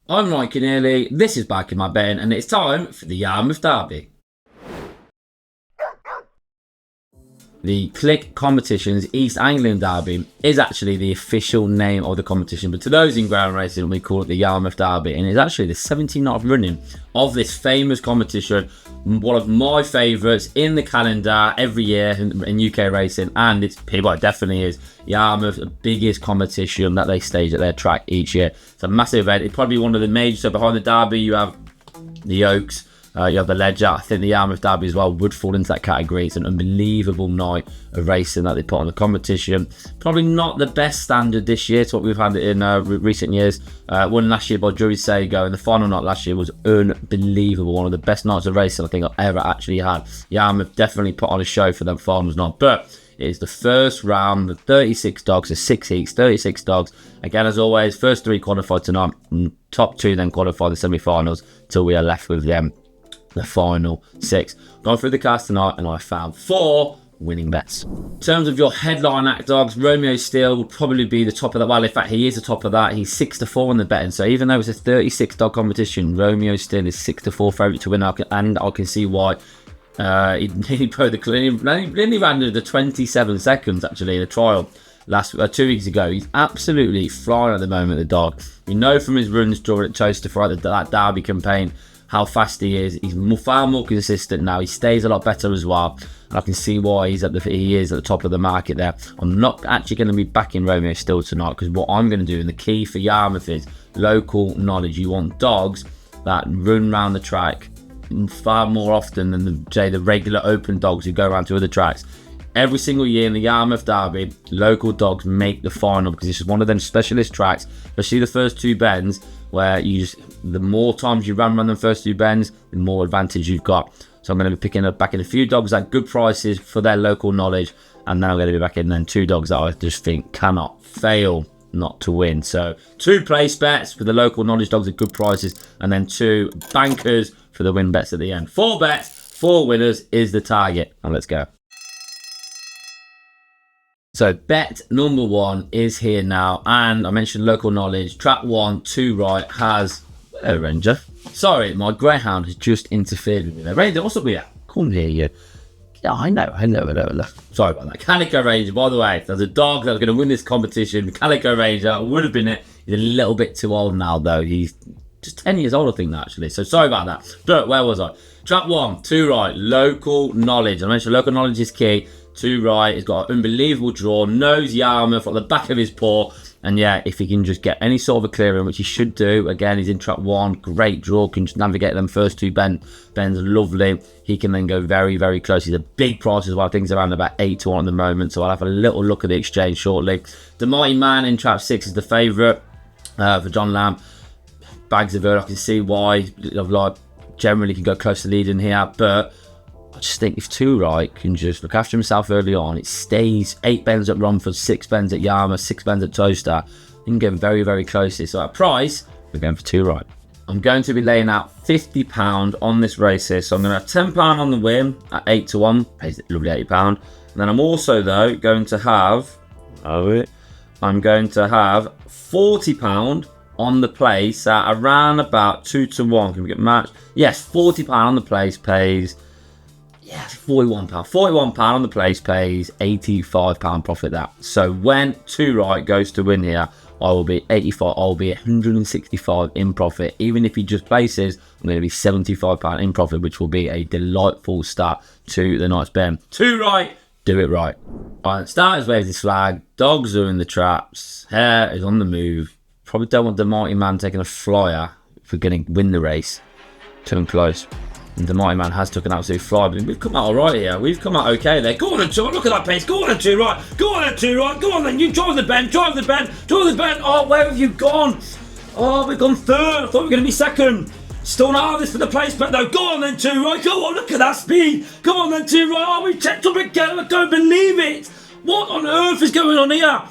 I'm Ryan Keneally, this is Back in My Ben, and it's time for the Yarmouth Derby. The Click Competitions East Anglian Derby is actually the official name of the competition, but to those in ground racing, we call it the Yarmouth Derby, and it's actually the 17th running of this famous competition, one of my favourites in the calendar every year in UK racing, and it definitely is Yarmouth's biggest competition that they stage at their track each year. It's a massive event. It's probably one of the major. So behind the Derby, you have the Oaks. You have the Ledger. I think the Yarmouth Derby as well would fall into that category. It's an unbelievable night of racing that they put on the competition. Probably not the best standard this year to what we've had in recent years. Won last year by Drury Sago, and the final night last year was unbelievable. One of the best nights of racing I think I've ever actually had. Yarmouth definitely put on a show for them finals night. But it is the first round, the 36 dogs, the 6 heats, 36 dogs. Again, as always, first 3 qualified tonight. Top 2 then qualify the semi-finals till we are left with them. The final 6. Gone through the cast tonight and I found 4 winning bets. In terms of your headline act dogs, Romeo Steel will probably be the top of that. Well, in fact, he is the top of that. He's 6-4 in the betting. So even though it's a 36 dog competition, Romeo Steel is 6-4 favourite to win. And I can see why. He ran the 27 seconds actually in a trial 2 weeks ago. He's absolutely flying at the moment, the dog. We know from his runs during Toaster for that Derby campaign how fast he is. He's far more consistent now. He stays a lot better as well. And I can see why he is at the top of the market there. I'm not actually going to be backing Romeo Steel tonight, because what I'm going to do, and the key for Yarmouth, is local knowledge. You want dogs that run around the track far more often than the regular open dogs who go around to other tracks. Every single year in the Yarmouth Derby, local dogs make the final, because it's one of them specialist tracks, especially the first 2 bends, where the more times you run around the first 2 bends, the more advantage you've got. So I'm going to be backing a few dogs at good prices for their local knowledge, and then I'm going to be backing then 2 dogs that I just think cannot fail not to win. So 2 place bets for the local knowledge dogs at good prices, and then 2 bankers for the win bets at the end. 4 bets, 4 winners is the target. And let's go. So bet number 1 is here now, and I mentioned local knowledge. Track 1, 2 right, has a Ranger. Sorry, my Greyhound has just interfered with me there. Ranger, what's up with you? Couldn't hear you. Yeah, I know. Sorry about that. Calico Ranger, by the way, there's a dog that's going to win this competition. Calico Ranger would have been it. He's a little bit too old now, though. He's just 10 years old, I think, actually. So sorry about that. But where was I? Track 1, 2 right, local knowledge. I mentioned local knowledge is key. 2 right, he's got an unbelievable draw, knows Yarmouth at the back of his paw, and yeah, if he can just get any sort of a clearing, which he should do. Again, he's in track 1, great draw, can just navigate them first 2 bends, lovely. He can then go very, very close. He's a big price as well. I think he's around about 8-1 at the moment, so I'll have a little look at the exchange shortly. The Mighty Man in track 6 is the favourite for John Lamb. Bags of it, I can see why. Generally can go close to leading here, but I just think if 2 right can just look after himself early on, it stays 8 bends at Romford, 6 bends at Yarmouth, 6 bends at Toaster. You can get very, very close. So at price, we're going for 2 right. I'm going to be laying out £50 on this race here. So I'm going to have £10 on the win at 8-1, pays lovely £80. And then I'm also, though, going to have £40 on the place at around about 2-1. Can we get matched? Yes, £40 on the place pays... Yeah, £41. £41 on the place pays £85 profit that. So when 2 right goes to win here, I will be 85. I'll be 165 in profit. Even if he just places, I'm going to be £75 in profit, which will be a delightful start to the night's bet. 2 right, do it right. Alright, starters waves his flag. Dogs are in the traps. Hare is on the move. Probably don't want the Mighty Man taking a flyer if we're going to win the race. Too close. And the Mighty Man has took an absolute fly, but we've come out alright here. We've come out okay there. Go on and 2, look at that pace. Go on and 2 right. Go on and 2 right. Go on then. You drive the bend. Oh, where have you gone? Oh, we've gone 3rd. I thought we were going to be 2nd. Still not out this for the placement though. Go on then 2 right. Go on, look at that speed. Go on then 2 right. Oh, we checked up again. I don't believe it. What on earth is going on here?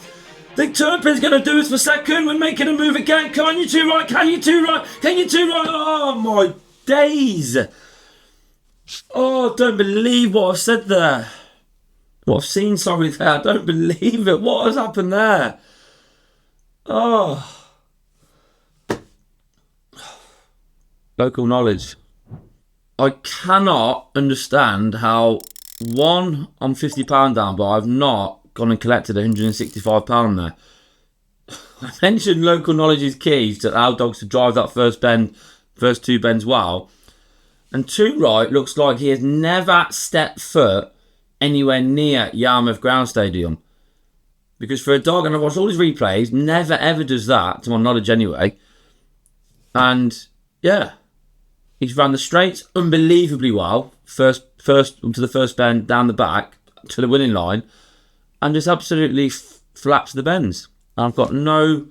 The Turpin's going to do us for 2nd. We're making a move again. Come on, you 2 right. Can you 2 right? Oh, my days. Oh, I don't believe what I've said there. What I've seen, sorry, there. I don't believe it. What has happened there? Oh. Local knowledge. I cannot understand how, one, I'm £50 down, but I've not gone and collected £165 there. I mentioned local knowledge is key to allow dogs to drive that first two bends well. And Two Right looks like he has never stepped foot anywhere near Yarmouth Ground Stadium. Because for a dog, and I've watched all his replays, never ever does that, to my knowledge anyway. And yeah, he's ran the straights unbelievably well. First to the first bend, down the back to the winning line, and just absolutely flaps the bends. And I've got no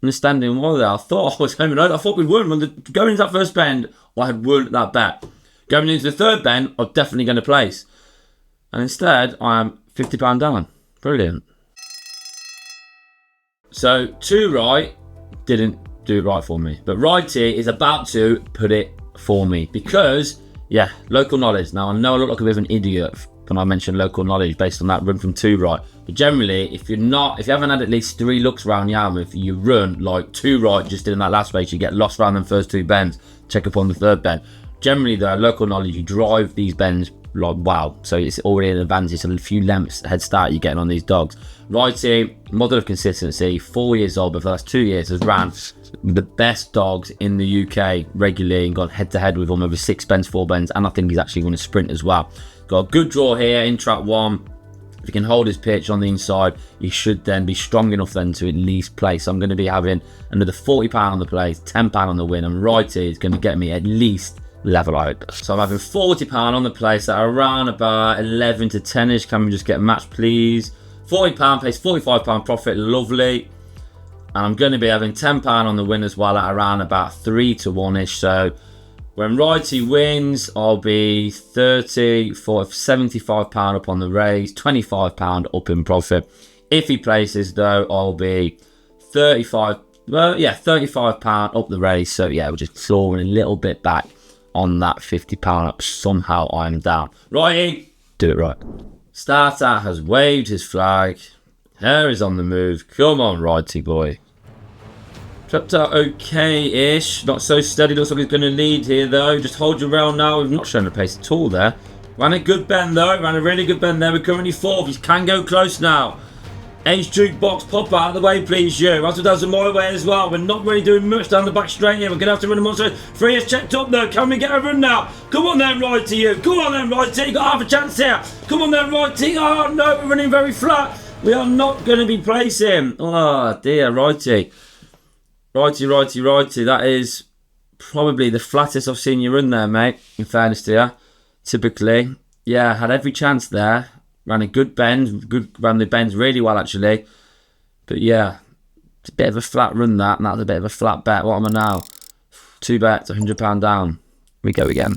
understanding why there. I thought I was home and I thought we'd won. Going into that first bend, I had won that bet. Going into the third bend, I'm definitely going to place. And instead, I am £50 down. Brilliant. So, Two Right didn't do it right for me. But Righty is about to put it for me. Because, yeah, local knowledge. Now, I know I look like a bit of an idiot when I mention local knowledge based on that run from Two Right. But generally, if you haven't had at least 3 looks around Yarmouth, you run like Two Right just did in that last race, you get lost around them first 2 bends, check up on the third bend. Generally, though, local knowledge, you drive these bends like wow. So it's already an advantage, a few lengths head start you're getting on these dogs. Righty, model of consistency, 4 years old, but for the last 2 years has ran the best dogs in the UK regularly and gone head to head with them over 6 bends, 4 bends, and I think he's actually going to sprint as well. Got a good draw here in track 1. If he can hold his pitch on the inside, he should then be strong enough then to at least place. So I'm going to be having another £40 on the place, £10 on the win, and Righty is going to get me at least level out. So I'm having £40 on the place at around about 11 to 10ish. Can we just get a match, please? £40 pays £45 profit, lovely. And I'm going to be having £10 on the win as well at around about 3 to 1ish. So when Righty wins, I'll be 30 for £75 up on the race, £25 up in profit. If he places though, I'll be £35 up the race. So yeah, we're just clawing a little bit back on that £50 up. Somehow I'm down. Righty, do it right. Starter has waved his flag. Hair is on the move. Come on, Righty boy. Trapped out okay-ish. Not so steady. Looks like he's going to lead here, though. Just hold your rail now. We've not shown the pace at all there. Ran a good bend, though. Ran a really good bend there. We're currently 4th. He can go close now. Age jukebox, pop out of the way, please, you. As it does in my way as well. We're not really doing much down the back straight here. We're going to have to run a monster. 3 is checked up, though. Can we get a run now? Come on then, Righty, you. Come on then, Righty. You got half a chance here. Come on then, Righty. Oh, no. We're running very flat. We are not going to be placing. Oh, dear, Righty. Righty. That is probably the flattest I've seen you run there, mate. In fairness to you. Typically. Yeah, had every chance there. Ran a good bend. Ran the bends really well, actually. But yeah, it's a bit of a flat run, that. And that's a bit of a flat bet. What am I now? 2 bets, £100 down. We go again.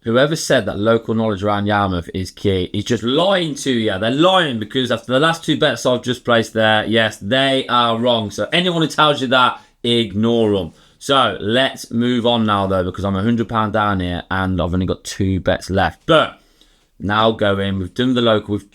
Whoever said that local knowledge around Yarmouth is key is just lying to you. They're lying because after the last 2 bets I've just placed there, yes, they are wrong. So anyone who tells you that, ignore them. So let's move on now, though, because I'm £100 down here and I've only got 2 bets left. But now going, we've done the local, we've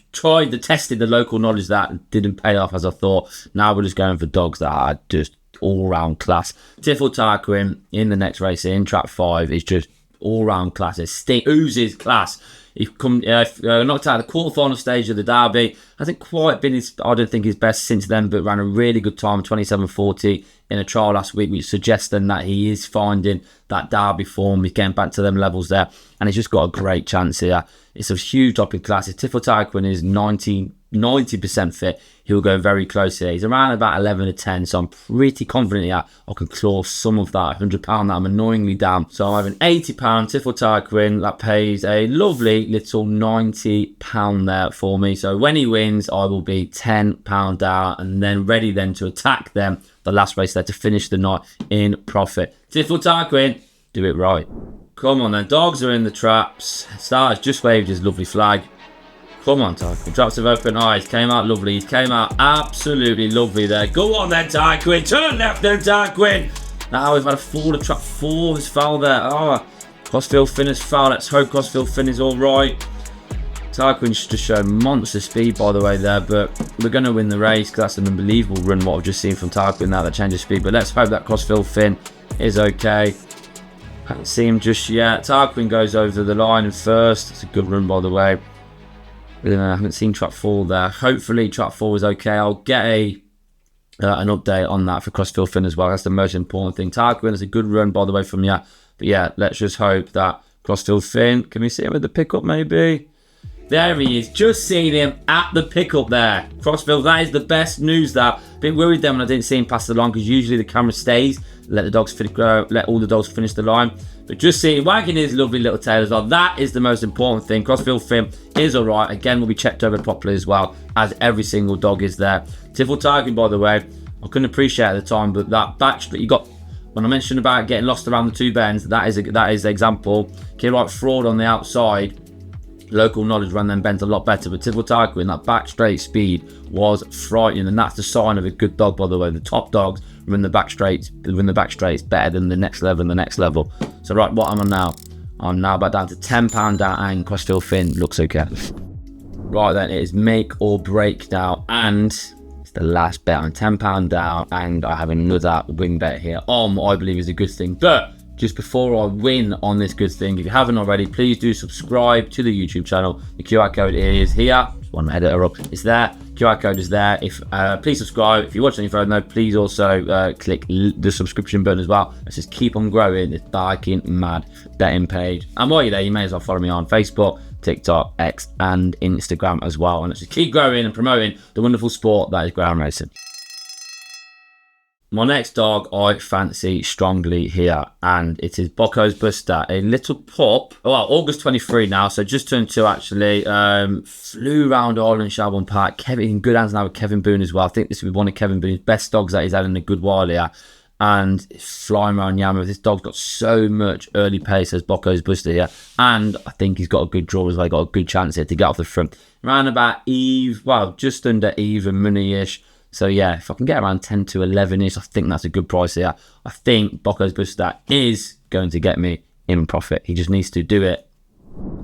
tested the local knowledge that didn't pay off as I thought. Now we're just going for dogs that are just all-round class. Tiffield Tarquin in the next race in track 5 is just all-round class. It oozes class. He knocked out the quarter-final stage of the Derby. Hasn't quite been I don't think his best since then, but ran a really good time, 27.40 in a trial last week, which suggests then that he is finding that Derby form. He's getting back to them levels there, and he's just got a great chance here. It's a huge drop in class. If Tiffield Tarquin is 90% fit, he'll go very close here. He's around about 11 to 10, so I'm pretty confident here I can claw some of that £100 that I'm annoyingly down. So I'm having £80 Tiffield Tarquin. That pays a lovely little £90 there for me. So when he wins, I will be £10 down and then ready then to attack them the last race there to finish the night in profit. Tiffield Tarquin, do it right. Come on then, dogs are in the traps. Starter's just waved his lovely flag. Come on, Tarquin. Traps have open eyes. Came out lovely. He came out absolutely lovely there. Go on then, Tarquin. Turn left then, Tarquin. Now we've had a fall of trap 4. His foul there. Oh, Crossfield Finn is foul. Let's hope Crossfield Finn is all right. Tarquin's just shown monster speed, by the way, there, but we're going to win the race because that's an unbelievable run, what I've just seen from Tarquin now, that change of speed. But let's hope that crossfield fin is okay. Haven't seen him just yet. Tarquin goes over the line first. It's a good run, by the way. I haven't seen track 4 there. Hopefully track 4 is okay. I'll get an update on that for crossfield fin as well. That's the most important thing. Tarquin is a good run, by the way, from you. But yeah, let's just hope that crossfield fin. Can we see him at the pickup maybe? There he is. Just seen him at the pickup there. Crossfield, that is the best news. That a bit worried then when I didn't see him pass the line, because usually the camera stays, let all the dogs finish the line. But just seeing wagging his lovely little tail as well, that is the most important thing. Crossfield fin is all right. Again, will be checked over properly as well, as every single dog is there. Tiffield Tarquin, by the way, I couldn't appreciate at the time, but that batch that you got when I mentioned about getting lost around the 2 bends, that is the example. Kid like fraud on the outside. Local knowledge ran them bends a lot better, but Tiffield Tarquin, that back straight speed was frightening, and that's the sign of a good dog, by the way. The top dogs run the back straights better than the next level and the next level. So right, what am I now? I'm now back down to £10 down, and crossfield fin looks okay. Right then, it is make or break now, and it's the last bet. I'm £10 down, and I have another win bet here on what I believe is a good thing. But just before I win on this good thing, if you haven't already, please do subscribe to the YouTube channel. The QR code is here. Just one editor up. It's there. QR code is there. Please subscribe. If you're watching your phone, though, please also click the subscription button as well. Let's just keep on growing this barking mad betting page. And while you're there, you may as well follow me on Facebook, TikTok, X, and Instagram as well. And let's just keep growing and promoting the wonderful sport that is ground racing. My next dog I fancy strongly here, and it is Bockos Buster, a little pup. Well, August 23 now, so just turned 2 actually. Flew around Ireland, Shelbourne Park. Kevin in good hands now with Kevin Boone as well. I think this will be one of Kevin Boone's best dogs that he's had in a good while here. And it's flying around Yarmouth. This dog's got so much early pace as Bockos Buster here, and I think he's got a good draw as well. He's got a good chance here to get off the front. Around about Eve, well, just under even money-ish. So yeah, if I can get around 10 to 11-ish, I think that's a good price here. I think Bockos Buster is going to get me in profit. He just needs to do it.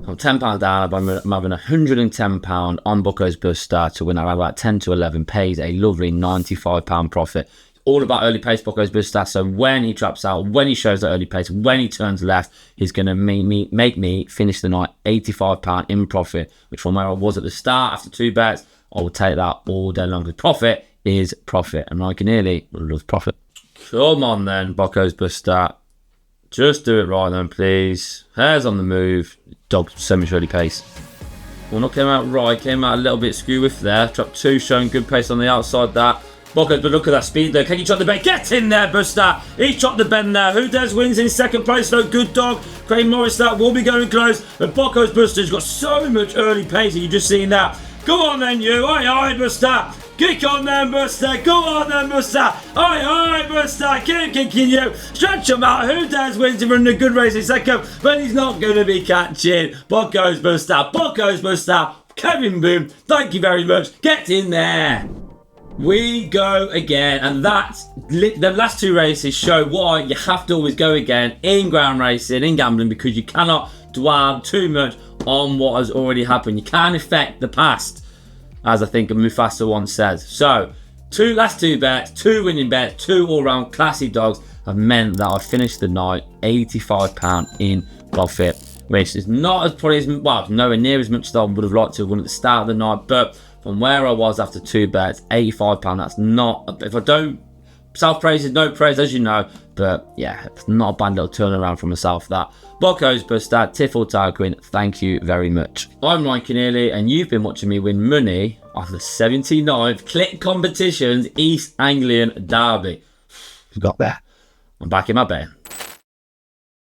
I'm £10 down. I'm having £110 on Bockos Buster to win around about 10 to 11. Pays a lovely £95 profit. It's all about early pace Bockos Buster. So when he traps out, when he shows that early pace, when he turns left, he's going to make me finish the night £85 in profit, which from where I was at the start after 2 bets, I will take that all day long. The profit is profit, and I can nearly love profit. Come on then, Bockos Buster. Just do it right then, please. Hair's on the move. Dog, so much early pace. Well, not came out right. Came out a little bit skew with there. Trap 2 showing good pace on the outside there. Bockos, but look at that speed there. Can you chop the bend? Get in there, Buster. He's chopped the bend there. Who Dares wins in second place, though. Good dog. Craig Morris, that will be going close. But Bockos Buster's got so much early pace. Have you just seen that? Go on then, you. Aye, Buster. Kick on then, Buster. Go on then, Buster. Aye, Buster. Keep kicking you. Stretch him out. Who Dares wins to run a good race in second, but he's not going to be catching. Bockos Buster. Bockos Buster. Kevin Boone, thank you very much. Get in there. We go again, and that's the last 2 races show why you have to always go again in ground racing, in gambling, because you cannot dwell too much on what has already happened. You can't affect the past, as I think Mufasa once says. So, last 2 bets, 2 winning bets, 2 all-round classy dogs have meant that I finished the night £85 in profit, which is not as probably as well, nowhere near as much as I would have liked to have won at the start of the night, but from where I was after 2 bets, £85, that's not, if I don't, self-praise is no praise, as you know, but yeah, it's not a bad little turnaround for myself, that. Bockos Buster, Tiffield Tarquin, thank you very much. I'm Ryan Keneally, and you've been watching me win money off the 79th Click Competitions East Anglian Derby. Got there. I'm back in my bed.